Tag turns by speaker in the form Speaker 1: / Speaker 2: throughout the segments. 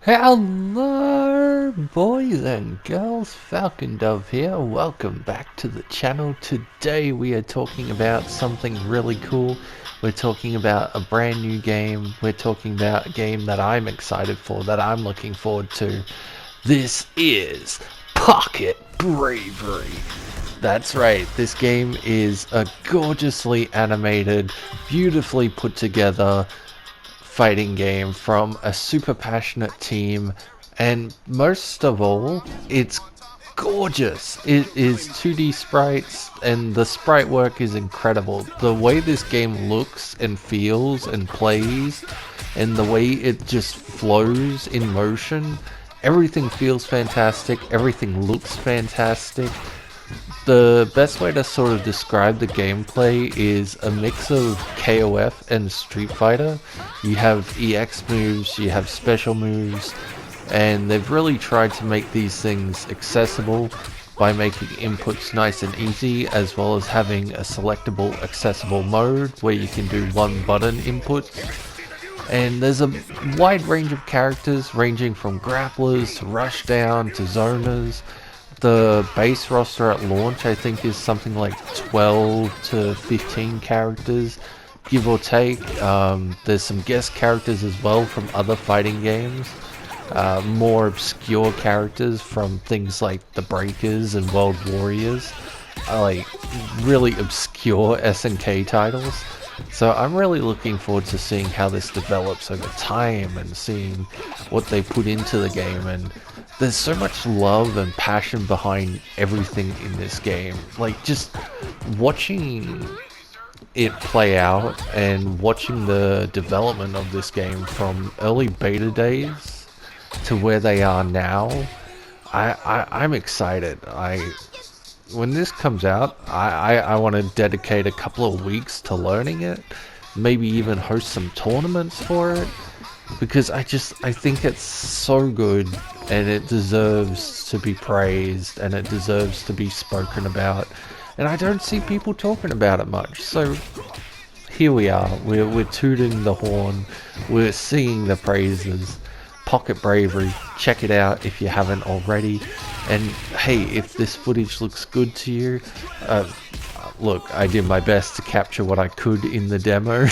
Speaker 1: Hello, boys and girls. Falcon Dove here. Welcome back to the channel. Today we are talking about something really cool. We're talking about a brand new game. We're talking about a game that I'm excited for, that I'm looking forward to. This is Pocket Bravery. That's right, this game is a gorgeously animated, beautifully put together fighting game from a super passionate team, and most of all, it's gorgeous. It is 2D sprites, and the sprite work is incredible. The way this game looks and feels and plays, and the way it just flows in motion, everything feels fantastic, everything looks fantastic. The best way to sort of describe the gameplay is a mix of KOF and Street Fighter. You have EX moves, you have special moves, and they've really tried to make these things accessible by making inputs nice and easy, as well as having a selectable accessible mode where you can do one button input. And there's a wide range of characters ranging from grapplers to rushdown to zoners. The base roster at launch I think is something like 12 to 15 characters, give or take. There's some guest characters as well from other fighting games. More obscure characters from things like The Breakers and World Warriors. Like really obscure SNK titles. So I'm really looking forward to seeing how this develops over time and seeing what they put into the game. And there's so much love and passion behind everything in this game. Like, just watching it play out and watching the development of this game from early beta days to where they are now, I'm excited. When this comes out, I want to dedicate a couple of weeks to learning it, maybe even host some tournaments for it, because I think it's so good, and it deserves to be praised, and it deserves to be spoken about, and I don't see people talking about it much. So here we are, we're tooting the horn, we're singing the praises. Pocket Bravery, check it out if you haven't already. And hey, if this footage looks good to you, look, I did my best to capture what I could in the demo.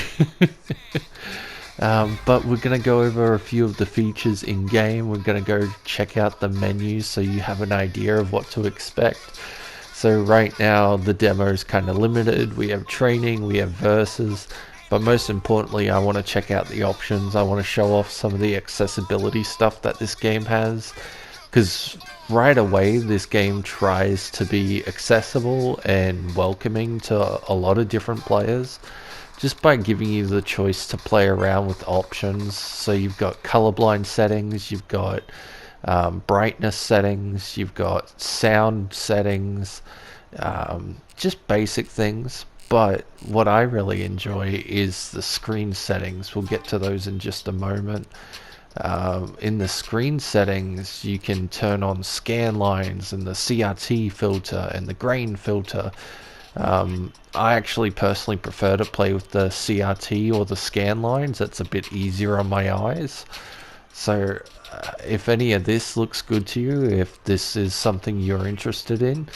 Speaker 1: But we're going to go over a few of the features in game. We're going to go check out the menus so you have an idea of what to expect. So right now the demo is kind of limited. We have training, we have versus, but most importantly I want to check out the options. I want to show off some of the accessibility stuff that this game has, because right away this game tries to be accessible and welcoming to a lot of different players, just by giving you the choice to play around with options. So you've got colorblind settings, you've got brightness settings, you've got sound settings, just basic things. But what I really enjoy is the screen settings. We'll get to those in just a moment. In the screen settings, you can turn on scan lines and the CRT filter and the grain filter. I actually personally prefer to play with the CRT or the scan lines. That's a bit easier on my eyes. So if any of this looks good to you, if this is something you're interested in,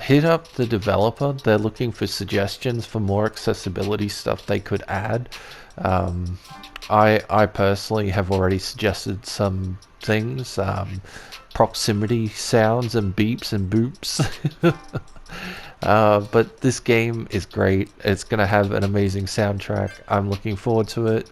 Speaker 1: hit up the developer. They're looking for suggestions for more accessibility stuff they could add. I personally have already suggested some things, proximity sounds and beeps and boops. But this game is great. It's going to have an amazing soundtrack. I'm looking forward to it,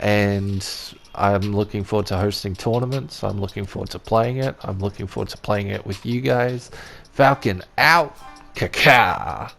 Speaker 1: and I'm looking forward to hosting tournaments. I'm looking forward to playing it. I'm looking forward to playing it with you guys. Falcon out. Kaka.